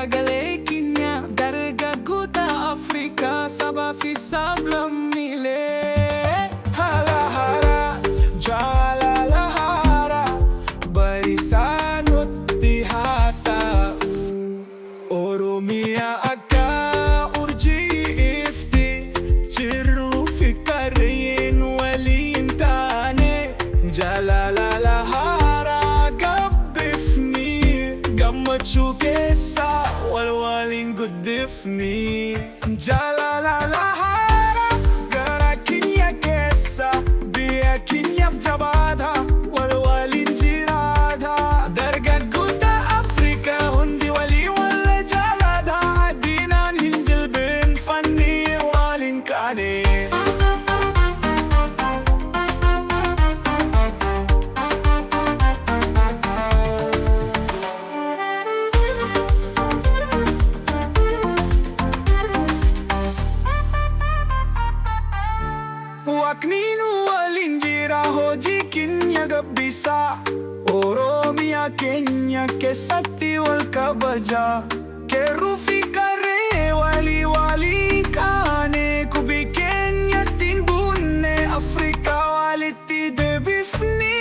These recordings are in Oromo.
Sagalee keenya dargaggoota Afrikaa saba fi sablammiilee. Hara hara jaalala hara bariisaan nutti haa ta'u. Oromiyaa akka urjii ifti jiruu fi qarreen waliin taane. Jaalala hara gabbifni gammachuu keessa waliin guddifni. Jaalala hara gara keenya keessa biyya keenyaaf jabaata waliin jiraata. Dargaggoota Afrikaa hundi walii wal jaalata diinaan hin jilbeenfanne waliin kaane. Waaqniin waliin jira hojii keenya gabbisaa. Oromiyaa keenya keessatti wal kabajaa. Qeerroo fi qarree waliin kaane kubii keenyatti hin buune Afrikaa walitti deebifni.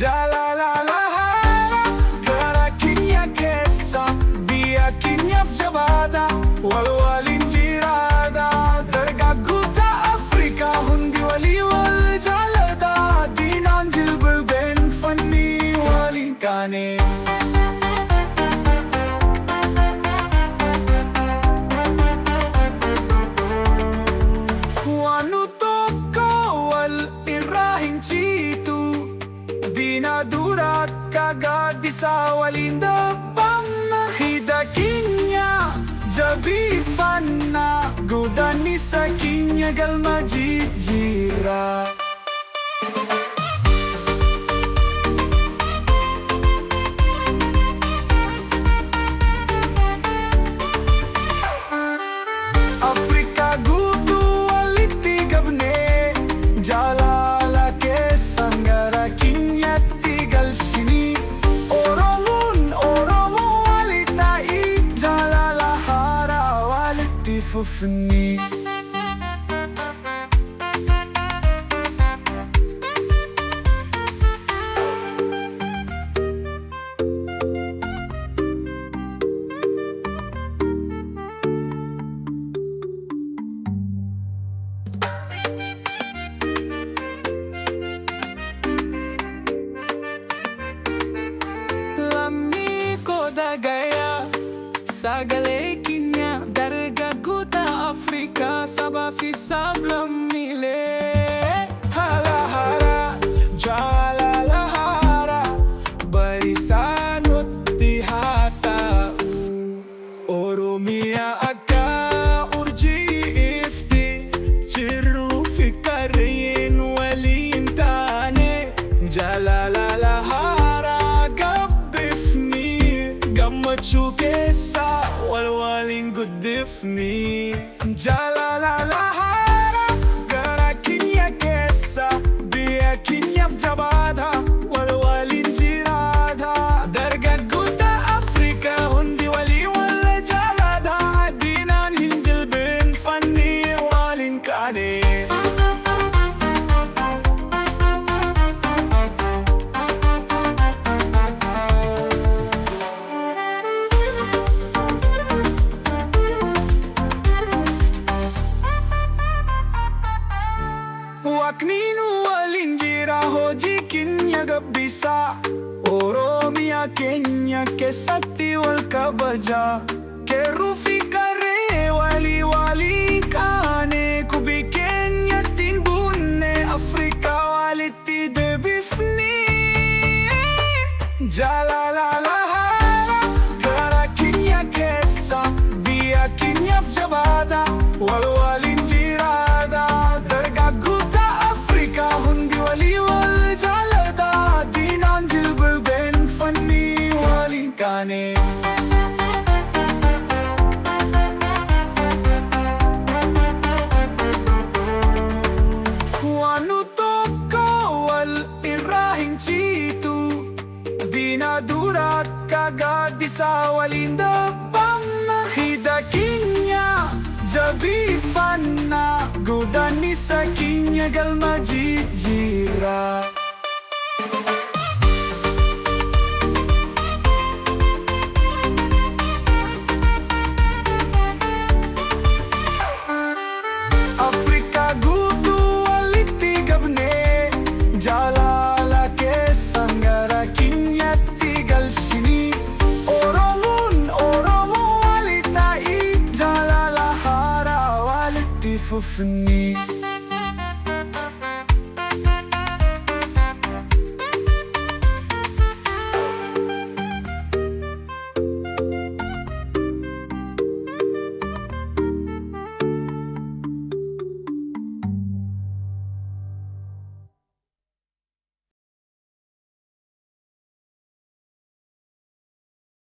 Jaalala hara gara keenya keessa biyya keenyaaf jabaata waliin jiraata. Dargaggoota Afrikaa hundi walii wal jaalata diinaan jilbeenfanne waliin kaane. Waan nu tokko wal irraa hin ciitu diina dura akka gaaddisaa waliin dhaabbanna. Hidha keenya jabeeffannaa godaannisa keenya galma jijjiirra. Afrikaa guutuu walitti qabnee jaalala keessaan gara keenyatti galchini. Oromoon Oromoo walii ta'ii jaalala hara walitti fufni. Lammii koo dhagayaa sagalee keenya dargaggoota Afrikaa saba fi sablammiilee. Hara hara jaalala hara bariisaan nutti haa ta'u. Oromiyaa akka urjii ifti jiruu fi qarreen waliin taane. Jaalala hara gabbifni gammachuu keessa waliin guddifni. Jaalala hara gara keenya keessa biyya keenyaaf jabaata waliin jiraata. Dargaggoota Afrikaa hundi walii wal jaalata diinaan hin jilbeenfanne waliin kaane. Waaqniin waliin jira hojii keenya gabbisaa. Oromiyaa keenya keessatti wal kabajaa. Qeerroo fi qarree waliin kaane kubii keenyatti hin buune Afrikaa walitti deebifni. Jaalala hara gara keenya keessa biyya keenyaaf jabaata waliin jiraata. Dargaggoota Afrikaa hundi walii wal jaalata diinaan jilbeenfanne waliin kaane. Tisa walinda bama hida kinya jabi fanna Gudani sa kinya galma jijira Afrika gudu waliti gabne Jalala ke sangara kinya tigal sini Oromo walitai Jalala hara waliti fufni